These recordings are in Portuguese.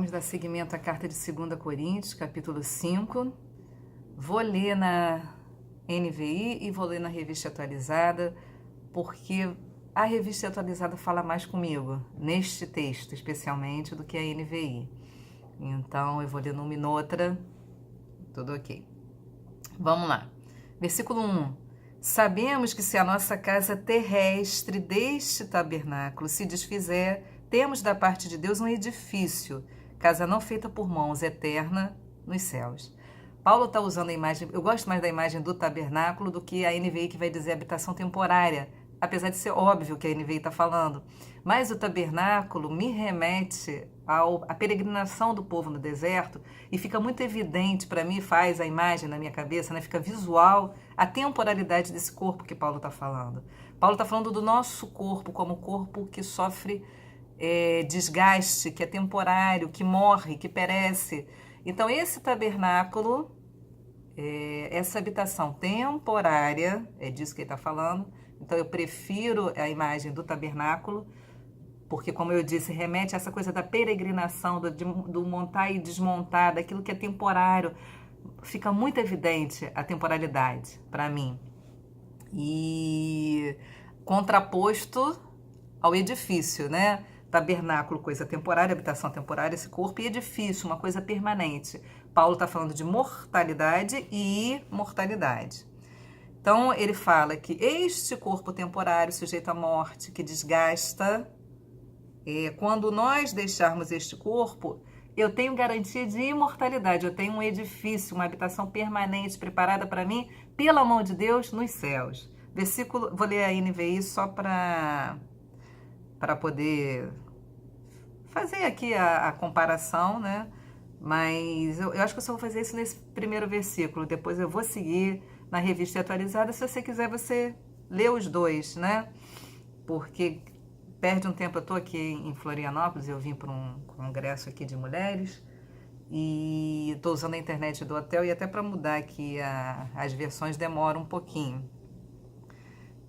Vamos dar seguimento à carta de 2 Coríntios, capítulo 5. Vou ler na NVI e vou ler na revista atualizada, porque a revista atualizada fala mais comigo, neste texto especialmente, do que a NVI. Então eu vou ler numa e noutra, tudo ok. Vamos lá. Versículo 1. Sabemos que se a nossa casa terrestre deste tabernáculo se desfizer, temos da parte de Deus um edifício, casa não feita por mãos, eterna nos céus. Paulo está usando a imagem, eu gosto mais da imagem do tabernáculo do que a NVI que vai dizer habitação temporária, apesar de ser óbvio que a NVI está falando. Mas o tabernáculo me remete à peregrinação do povo no deserto e fica muito evidente para mim, faz a imagem na minha cabeça, né? Fica visual a temporalidade desse corpo que Paulo está falando. Paulo está falando do nosso corpo como corpo que sofre desgaste, que é temporário, que morre, que perece. Então esse tabernáculo, essa habitação temporária, é disso que ele está falando. Então eu prefiro a imagem do tabernáculo, porque, como eu disse, remete a essa coisa da peregrinação, do montar e desmontar, daquilo que é temporário. Fica muito evidente a temporalidade para mim. E contraposto ao edifício, né? Tabernáculo, coisa temporária, habitação temporária, esse corpo, e edifício, uma coisa permanente. Paulo está falando de mortalidade e imortalidade. Então, ele fala que este corpo temporário, sujeito à morte, que desgasta, quando nós deixarmos este corpo, eu tenho garantia de imortalidade, eu tenho um edifício, uma habitação permanente preparada para mim pela mão de Deus nos céus. Versículo, vou ler a NVI só para poder fazer aqui a comparação, né? Mas eu acho que eu só vou fazer isso nesse primeiro versículo, depois eu vou seguir na revista atualizada. Se você quiser, você lê os dois, né? Porque perde um tempo. Eu estou aqui em Florianópolis, eu vim para um congresso aqui de mulheres e estou usando a internet do hotel, e até para mudar aqui as versões demora um pouquinho.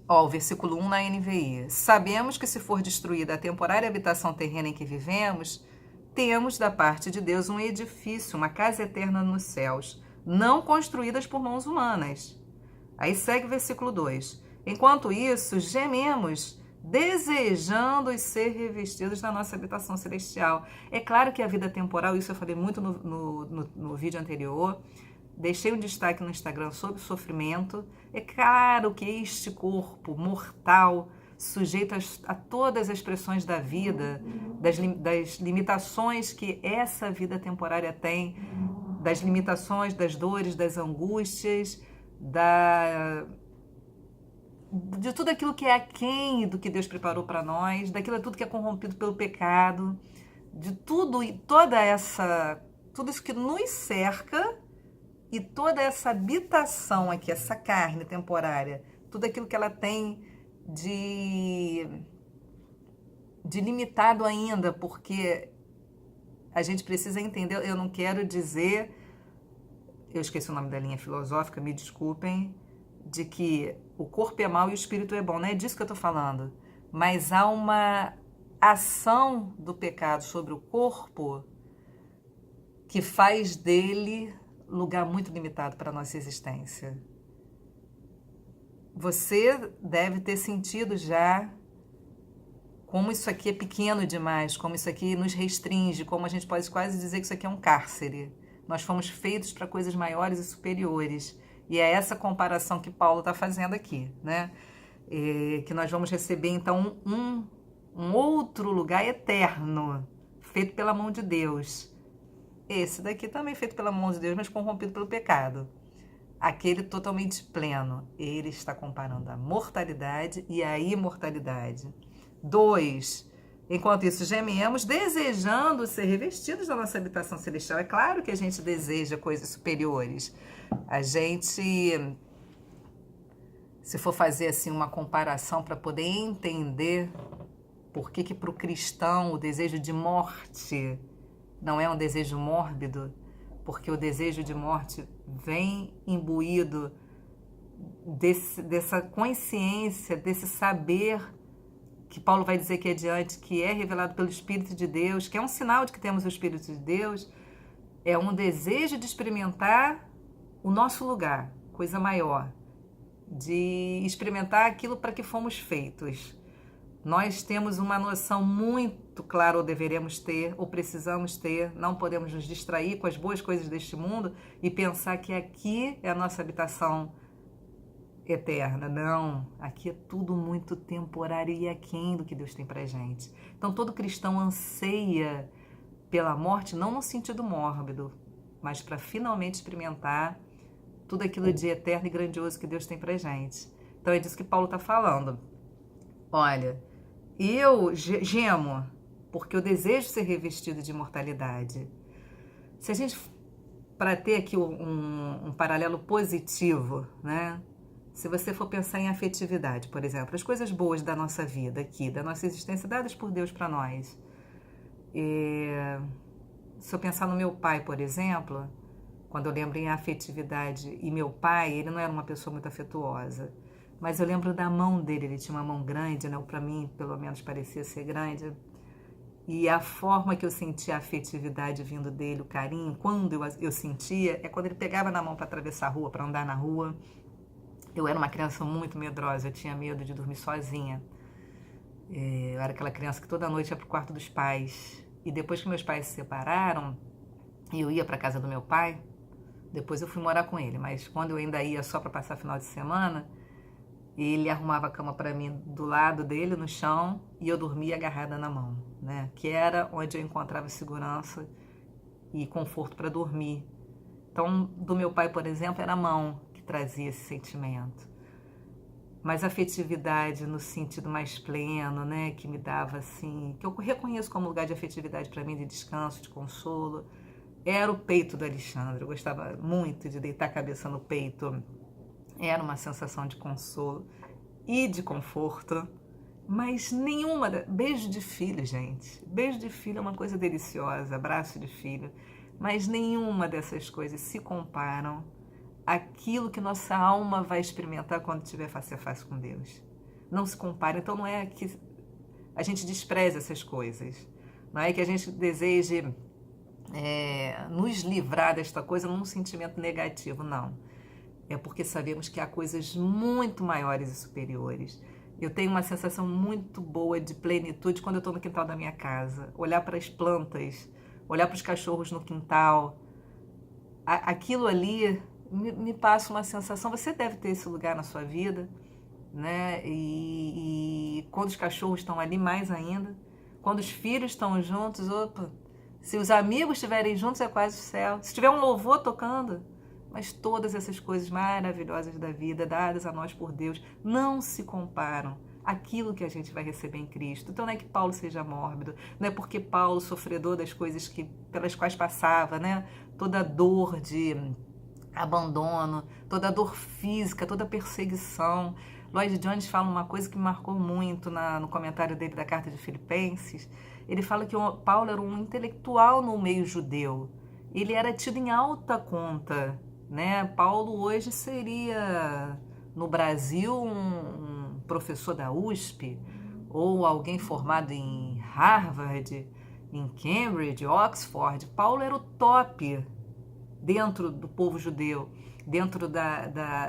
O versículo 1 na NVI. Sabemos que se for destruída a temporária habitação terrena em que vivemos, temos da parte de Deus um edifício, uma casa eterna nos céus, não construídas por mãos humanas. Aí segue o versículo 2. Enquanto isso, gememos, desejando ser revestidos da nossa habitação celestial. É claro que a vida temporal, isso eu falei muito no vídeo anterior, deixei um destaque no Instagram sobre sofrimento. É claro que este corpo mortal, sujeito a todas as pressões da vida, das limitações que essa vida temporária tem, das limitações, das dores, das angústias, de tudo aquilo que é aquém do que Deus preparou para nós, daquilo tudo que é corrompido pelo pecado, de tudo e tudo isso que nos cerca, e toda essa habitação aqui, essa carne temporária, tudo aquilo que ela tem de limitado ainda, porque a gente precisa entender, eu não quero dizer, eu esqueci o nome da linha filosófica, me desculpem, de que o corpo é mau e o espírito é bom, não é disso que eu estou falando, mas há uma ação do pecado sobre o corpo que faz dele lugar muito limitado para a nossa existência. Você deve ter sentido já como isso aqui é pequeno demais, como isso aqui nos restringe, como a gente pode quase dizer que isso aqui é um cárcere. Nós fomos feitos para coisas maiores e superiores. E é essa comparação que Paulo está fazendo aqui, né? Que nós vamos receber, então, um outro lugar eterno, feito pela mão de Deus. Esse daqui também feito pela mão de Deus, mas corrompido pelo pecado. Aquele totalmente pleno. Ele está comparando a mortalidade e a imortalidade. 2. Enquanto isso, gememos, desejando ser revestidos da nossa habitação celestial. É claro que a gente deseja coisas superiores. A gente, se for fazer assim uma comparação para poder entender por que para o cristão o desejo de morte não é um desejo mórbido, porque o desejo de morte vem imbuído dessa consciência, desse saber que Paulo vai dizer que adiante, que é revelado pelo Espírito de Deus, que é um sinal de que temos o Espírito de Deus, é um desejo de experimentar o nosso lugar, coisa maior, de experimentar aquilo para que fomos feitos. Nós temos uma noção muito clara, ou deveremos ter, ou precisamos ter, não podemos nos distrair com as boas coisas deste mundo e pensar que aqui é a nossa habitação eterna. Não, aqui é tudo muito temporário e aquém do que Deus tem pra gente. Então todo cristão anseia pela morte, não no sentido mórbido, mas para finalmente experimentar tudo aquilo de eterno e grandioso que Deus tem pra gente. Então é disso que Paulo está falando. Olha, eu gemo porque eu desejo ser revestido de imortalidade. Se a gente, para ter aqui um paralelo positivo, né? Se você for pensar em afetividade, por exemplo, as coisas boas da nossa vida aqui, da nossa existência, dadas por Deus para nós. Se eu pensar no meu pai, por exemplo, quando eu lembro em afetividade, e meu pai, ele não era uma pessoa muito afetuosa, mas eu lembro da mão dele, ele tinha uma mão grande, né? Para mim, pelo menos, parecia ser grande. E a forma que eu sentia a afetividade vindo dele, o carinho, quando eu sentia, é quando ele pegava na mão para atravessar a rua, para andar na rua. Eu era uma criança muito medrosa, eu tinha medo de dormir sozinha. Eu era aquela criança que toda noite ia para o quarto dos pais. E depois que meus pais se separaram, eu ia para a casa do meu pai, depois eu fui morar com ele, mas quando eu ainda ia só para passar final de semana, ele arrumava a cama para mim do lado dele, no chão, e eu dormia agarrada na mão, né? Que era onde eu encontrava segurança e conforto para dormir. Então, do meu pai, por exemplo, era a mão que trazia esse sentimento. Mas a afetividade no sentido mais pleno, né? Que me dava assim, que eu reconheço como lugar de afetividade para mim, de descanso, de consolo, era o peito do Alexandre. Eu gostava muito de deitar a cabeça no peito. Era uma sensação de consolo e de conforto, mas nenhuma... Beijo de filho, gente. Beijo de filho é uma coisa deliciosa, abraço de filho, mas nenhuma dessas coisas se comparam àquilo que nossa alma vai experimentar quando estiver face a face com Deus. Não se compara. Então não é que a gente despreze essas coisas, não é que a gente deseje nos livrar desta coisa num sentimento negativo, não. É porque sabemos que há coisas muito maiores e superiores. Eu tenho uma sensação muito boa de plenitude quando eu estou no quintal da minha casa. Olhar para as plantas, olhar para os cachorros no quintal. Aquilo ali me passa uma sensação. Você deve ter esse lugar na sua vida, né? E quando os cachorros estão ali, mais ainda. Quando os filhos estão juntos, opa! Se os amigos estiverem juntos, é quase o céu. Se tiver um louvor tocando... Mas todas essas coisas maravilhosas da vida, dadas a nós por Deus, não se comparam àquilo que a gente vai receber em Cristo. Então não é que Paulo seja mórbido, não é porque Paulo, sofredor das coisas pelas quais passava, né? Toda a dor de abandono, toda a dor física, toda a perseguição. Lloyd Jones fala uma coisa que me marcou muito no comentário dele da Carta de Filipenses. Ele fala que Paulo era um intelectual no meio judeu. Ele era tido em alta conta, né? Paulo hoje seria, no Brasil, um professor da USP, ou alguém formado em Harvard, em Cambridge, Oxford. Paulo era o top dentro do povo judeu, dentro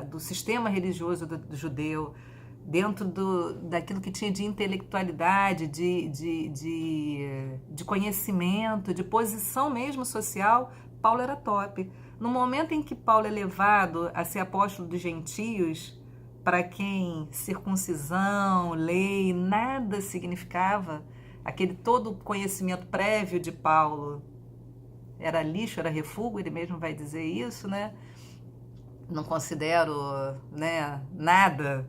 do sistema religioso do judeu, dentro daquilo que tinha de intelectualidade, de conhecimento, de posição mesmo social. Paulo era top. No momento em que Paulo é levado a ser apóstolo dos gentios, para quem circuncisão, lei, nada significava, aquele todo conhecimento prévio de Paulo era lixo, era refúgio, ele mesmo vai dizer isso, né? Não considero, né, nada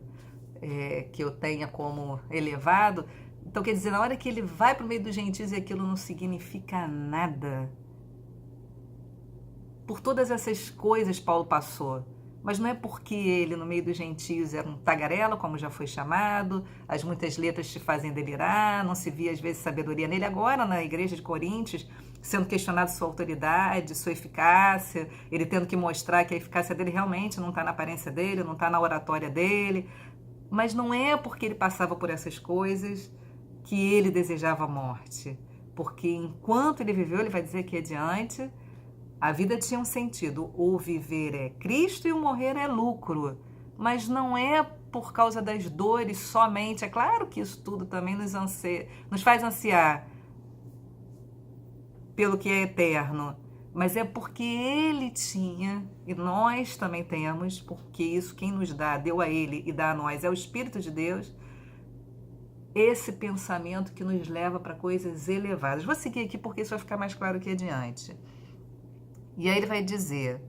que eu tenha como elevado. Então, quer dizer, na hora que ele vai para o meio dos gentios e aquilo não significa nada, por todas essas coisas Paulo passou, mas não é porque ele, no meio dos gentios, era um tagarela, como já foi chamado, as muitas letras te fazem delirar, não se via às vezes sabedoria nele. Agora, na igreja de Coríntios, sendo questionado sua autoridade, sua eficácia, ele tendo que mostrar que a eficácia dele realmente não está na aparência dele, não está na oratória dele, mas não é porque ele passava por essas coisas, que ele desejava a morte, porque enquanto ele viveu, ele vai dizer que adiante, a vida tinha um sentido. O viver é Cristo e o morrer é lucro. Mas não é por causa das dores somente. É claro que isso tudo também nos faz ansiar pelo que é eterno. Mas é porque ele tinha, e nós também temos, porque isso quem nos dá, deu a ele e dá a nós, é o Espírito de Deus, esse pensamento que nos leva para coisas elevadas. Vou seguir aqui porque isso vai ficar mais claro aqui adiante. E aí ele vai dizer,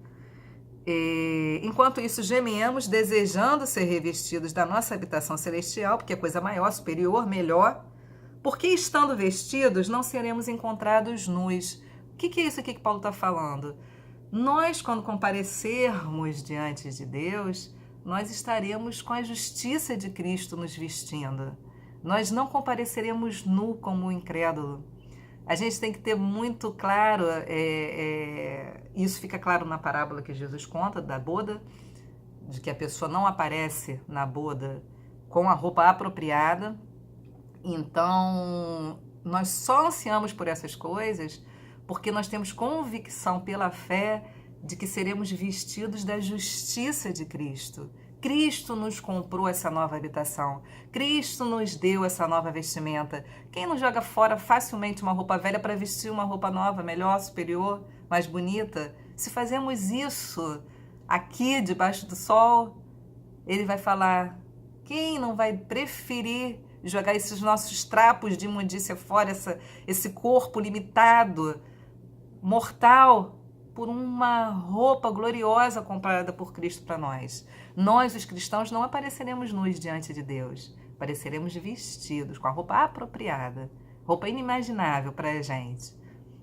enquanto isso gememos, desejando ser revestidos da nossa habitação celestial, porque é coisa maior, superior, melhor, porque estando vestidos não seremos encontrados nus. O que é isso aqui que Paulo está falando? Nós, quando comparecermos diante de Deus, nós estaremos com a justiça de Cristo nos vestindo. Nós não compareceremos nu como o incrédulo. A gente tem que ter muito claro, isso fica claro na parábola que Jesus conta da boda, de que a pessoa não aparece na boda com a roupa apropriada. Então, nós só ansiamos por essas coisas porque nós temos convicção pela fé de que seremos vestidos da justiça de Cristo. Cristo nos comprou essa nova habitação. Cristo nos deu essa nova vestimenta. Quem não joga fora facilmente uma roupa velha para vestir uma roupa nova, melhor, superior, mais bonita? Se fazemos isso aqui, debaixo do sol, ele vai falar, quem não vai preferir jogar esses nossos trapos de imundícia fora, esse corpo limitado, mortal, por uma roupa gloriosa comprada por Cristo para nós. Nós, os cristãos, não apareceremos nus diante de Deus. Apareceremos vestidos, com a roupa apropriada, roupa inimaginável para a gente.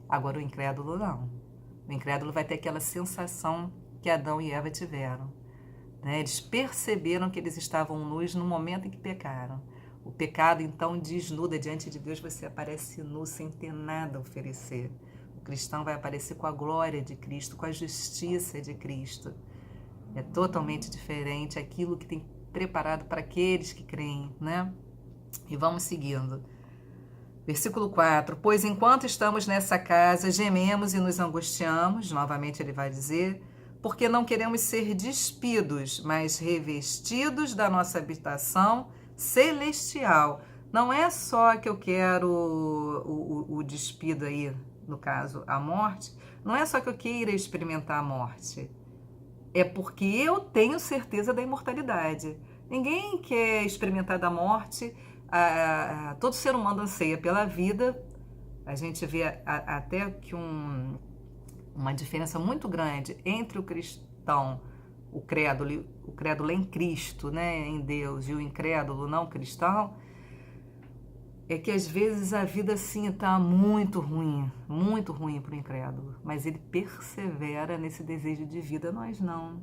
Agora, o incrédulo não. O incrédulo vai ter aquela sensação que Adão e Eva tiveram. Né? Eles perceberam que eles estavam nus no momento em que pecaram. O pecado, então, desnuda diante de Deus, você aparece nu sem ter nada a oferecer. O cristão vai aparecer com a glória de Cristo, com a justiça de Cristo. É totalmente diferente aquilo que tem preparado para aqueles que creem, né? E vamos seguindo. Versículo 4. Pois enquanto estamos nessa casa, gememos e nos angustiamos, novamente ele vai dizer, porque não queremos ser despidos, mas revestidos da nossa habitação celestial. Não é só que eu quero o despido aí, no caso, a morte, não é só que eu queira experimentar a morte, é porque eu tenho certeza da imortalidade. Ninguém quer experimentar da morte, todo ser humano anseia pela vida. A gente vê até que uma diferença muito grande entre o cristão, o crédulo em Cristo, né, em Deus, e o incrédulo não cristão, é que às vezes a vida assim está muito ruim para o incrédulo, mas ele persevera nesse desejo de vida, nós não.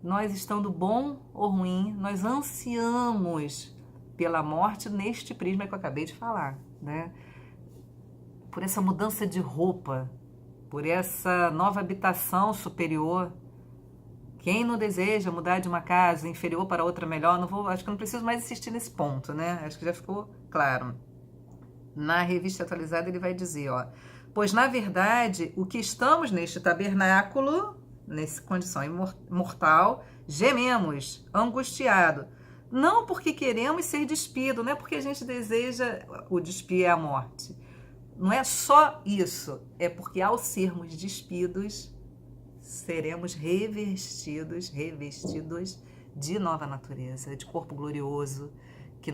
Nós, estando bom ou ruim, nós ansiamos pela morte neste prisma que eu acabei de falar, né? Por essa mudança de roupa, por essa nova habitação superior. Quem não deseja mudar de uma casa inferior para outra melhor, acho que não preciso mais insistir nesse ponto, né? Acho que já ficou claro. Na revista atualizada ele vai dizer, pois na verdade o que estamos neste tabernáculo, nessa condição mortal, gememos, angustiado, não porque queremos ser despido, não é porque a gente deseja o despir é a morte. Não é só isso, é porque ao sermos despidos, seremos revestidos de nova natureza, de corpo glorioso, que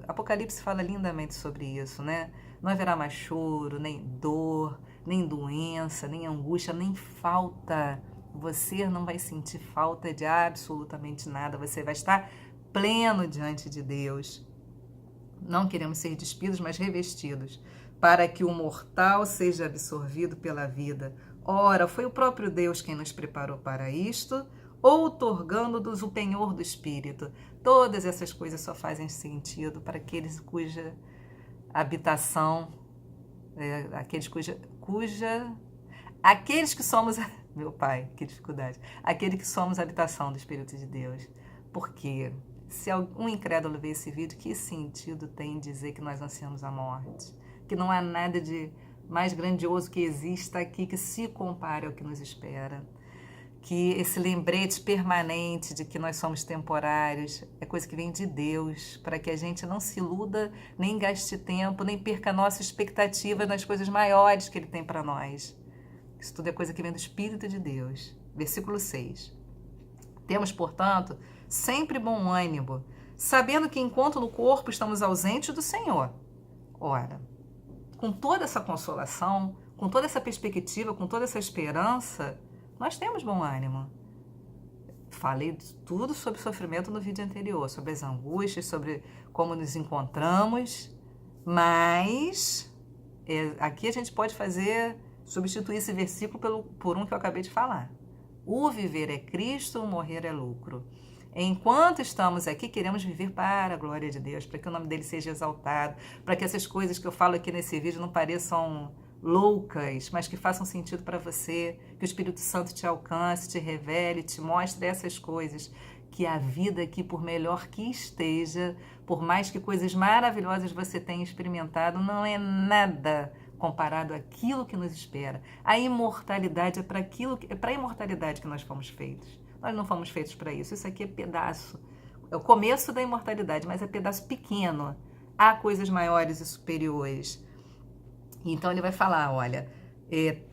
Apocalipse fala lindamente sobre isso, né? Não haverá mais choro, nem dor, nem doença, nem angústia, nem falta. Você não vai sentir falta de absolutamente nada, você vai estar pleno diante de Deus. Não queremos ser despidos, mas revestidos, para que o mortal seja absorvido pela vida. Ora, foi o próprio Deus quem nos preparou para isto, outorgando-nos o penhor do Espírito. Todas essas coisas só fazem sentido para aqueles cuja habitação, aqueles que somos, meu pai, que dificuldade, aqueles que somos a habitação do Espírito de Deus. Porque Se algum incrédulo ver esse vídeo, que sentido tem dizer que nós ansiamos a morte? Que não há nada de mais grandioso que exista aqui que se compare ao que nos espera. Que esse lembrete permanente de que nós somos temporários é coisa que vem de Deus, para que a gente não se iluda, nem gaste tempo, nem perca a nossa expectativa nas coisas maiores que Ele tem para nós. Isso tudo é coisa que vem do Espírito de Deus. Versículo 6. Temos, portanto, sempre bom ânimo, sabendo que enquanto no corpo estamos ausentes do Senhor. Ora, com toda essa consolação, com toda essa perspectiva, com toda essa esperança, nós temos bom ânimo. Falei tudo sobre sofrimento no vídeo anterior, sobre as angústias, sobre como nos encontramos, mas aqui a gente pode substituir esse versículo por um que eu acabei de falar. O viver é Cristo, o morrer é lucro. Enquanto estamos aqui, queremos viver para a glória de Deus, para que o nome dele seja exaltado, para que essas coisas que eu falo aqui nesse vídeo não pareçam loucas, mas que façam sentido para você, que o Espírito Santo te alcance, te revele, te mostre essas coisas, que a vida aqui, por melhor que esteja, por mais que coisas maravilhosas você tenha experimentado, não é nada comparado àquilo que nos espera. A imortalidade é para a imortalidade que nós fomos feitos. Nós não fomos feitos para isso. Isso aqui é pedaço. É o começo da imortalidade, mas é pedaço pequeno. Há coisas maiores e superiores. Então ele vai falar, olha,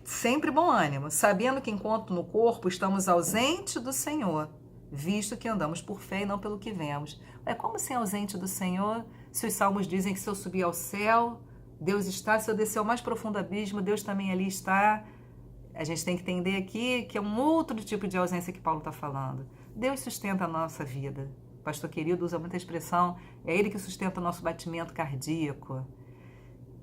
sempre bom ânimo, sabendo que enquanto no corpo estamos ausentes do Senhor, visto que andamos por fé e não pelo que vemos. É como ser ausente do Senhor, se os salmos dizem que se eu subir ao céu, Deus está, se eu descer ao mais profundo abismo, Deus também ali está. A gente tem que entender aqui que é um outro tipo de ausência que Paulo está falando. Deus sustenta a nossa vida. O pastor querido usa muita expressão, é Ele que sustenta o nosso batimento cardíaco.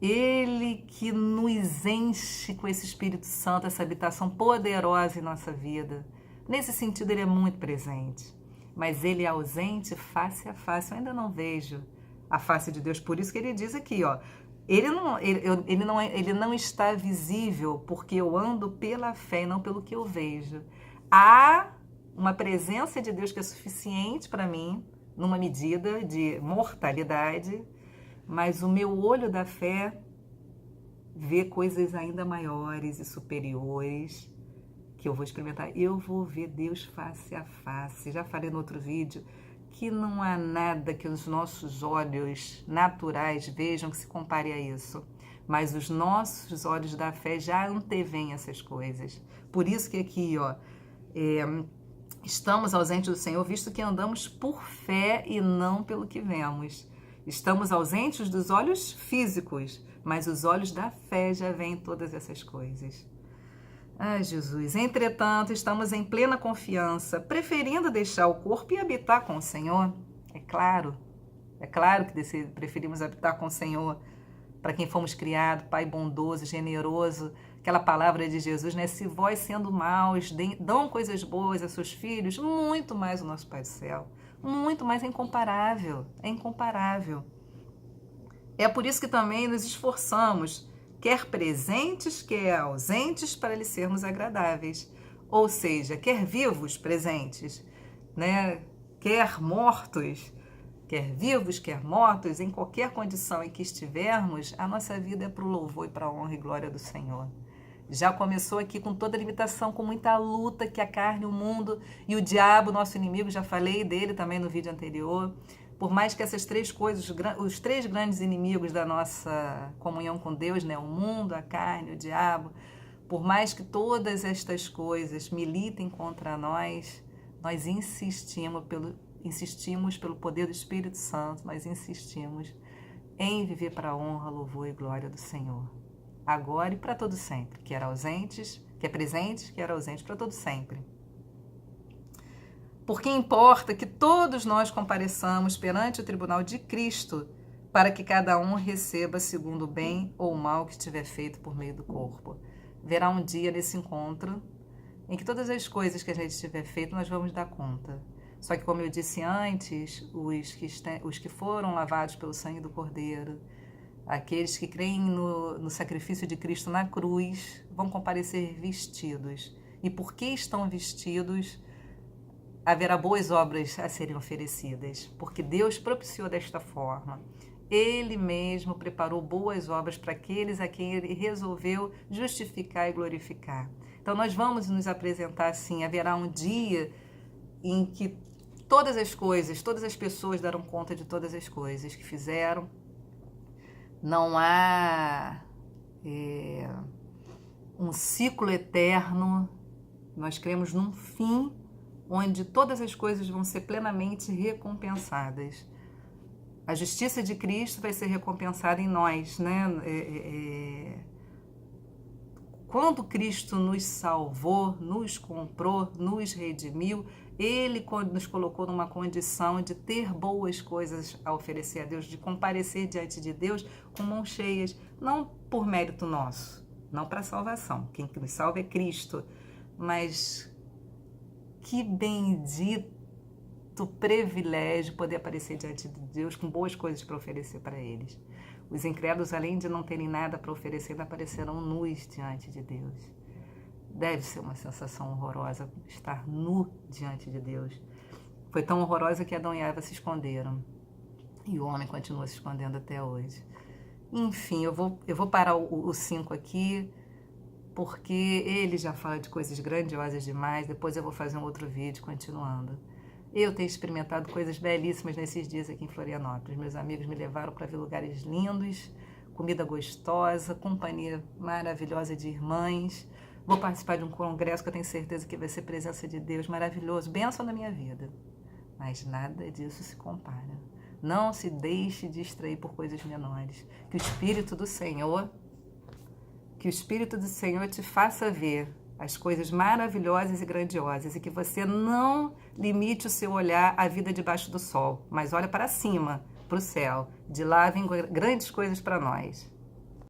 Ele que nos enche com esse Espírito Santo, essa habitação poderosa em nossa vida. Nesse sentido, Ele é muito presente. Mas Ele é ausente face a face. Eu ainda não vejo a face de Deus. Por isso que Ele diz aqui, ó, Ele não está visível porque eu ando pela fé e não pelo que eu vejo. Há uma presença de Deus que é suficiente para mim, numa medida de mortalidade, mas o meu olho da fé vê coisas ainda maiores e superiores que eu vou experimentar. Eu vou ver Deus face a face. Já falei no outro vídeo que não há nada que os nossos olhos naturais vejam que se compare a isso. Mas os nossos olhos da fé já antevêm essas coisas. Por isso que aqui, ó, estamos ausentes do Senhor, visto que andamos por fé e não pelo que vemos. Estamos ausentes dos olhos físicos, mas os olhos da fé já veem todas essas coisas. Ai, Jesus. Entretanto, estamos em plena confiança, preferindo deixar o corpo e habitar com o Senhor. É claro que preferimos habitar com o Senhor, para quem fomos criados, Pai bondoso, generoso. Aquela palavra de Jesus, né? Se vós sendo maus, dão coisas boas a seus filhos, muito mais o nosso Pai do céu. Muito mais, é incomparável. É incomparável. É por isso que também nos esforçamos, quer presentes, quer ausentes, para lhe sermos agradáveis. Ou seja, quer vivos, presentes, né? Quer mortos, quer vivos, quer mortos, em qualquer condição em que estivermos, a nossa vida é para o louvor e para a honra e glória do Senhor. Já começou aqui com toda a limitação, com muita luta que a carne, o mundo e o diabo, nosso inimigo, já falei dele também no vídeo anterior. Por mais que essas três coisas, os três grandes inimigos da nossa comunhão com Deus, né? O mundo, a carne, o diabo, por mais que todas estas coisas militem contra nós, nós insistimos pelo poder do Espírito Santo, nós insistimos em viver para a honra, louvor e glória do Senhor. Agora e para todo sempre, quer ausentes, quer presentes, quer ausentes, para todo sempre. Porque importa que todos nós compareçamos perante o tribunal de Cristo, para que cada um receba segundo o bem ou o mal que tiver feito por meio do corpo. Verá um dia nesse encontro em que todas as coisas que a gente tiver feito nós vamos dar conta. Só que, como eu disse antes, os que foram lavados pelo sangue do Cordeiro, aqueles que creem no sacrifício de Cristo na cruz, vão comparecer vestidos. E porque estão vestidos, haverá boas obras a serem oferecidas, porque Deus propiciou desta forma. Ele mesmo preparou boas obras para aqueles a quem ele resolveu justificar e glorificar. Então nós vamos nos apresentar assim, haverá um dia em que todas as coisas, todas as pessoas darão conta de todas as coisas que fizeram. Não há um ciclo eterno, nós cremos num fim onde todas as coisas vão ser plenamente recompensadas. A justiça de Cristo vai ser recompensada em nós, né? Quando Cristo nos salvou, nos comprou, nos redimiu, Ele nos colocou numa condição de ter boas coisas a oferecer a Deus, de comparecer diante de Deus com mãos cheias, não por mérito nosso, não para salvação. Quem nos salva é Cristo, mas que bendito privilégio poder aparecer diante de Deus com boas coisas para oferecer para eles. Os incrédulos, além de não terem nada para oferecer, ainda aparecerão nus diante de Deus. Deve ser uma sensação horrorosa estar nu diante de Deus. Foi tão horrorosa que Adão e Eva se esconderam. E o homem continua se escondendo até hoje. Enfim, eu vou parar o 5 aqui, porque ele já fala de coisas grandiosas demais. Depois eu vou fazer um outro vídeo continuando. Eu tenho experimentado coisas belíssimas nesses dias aqui em Florianópolis. Meus amigos me levaram para ver lugares lindos, comida gostosa, companhia maravilhosa de irmãs. Vou participar de um congresso que eu tenho certeza que vai ser presença de Deus maravilhoso, bênção na minha vida. Mas nada disso se compara. Não se deixe distrair por coisas menores. Que o Espírito do Senhor te faça ver as coisas maravilhosas e grandiosas e que você não limite o seu olhar à vida debaixo do sol, mas olha para cima, para o céu. De lá vem grandes coisas para nós.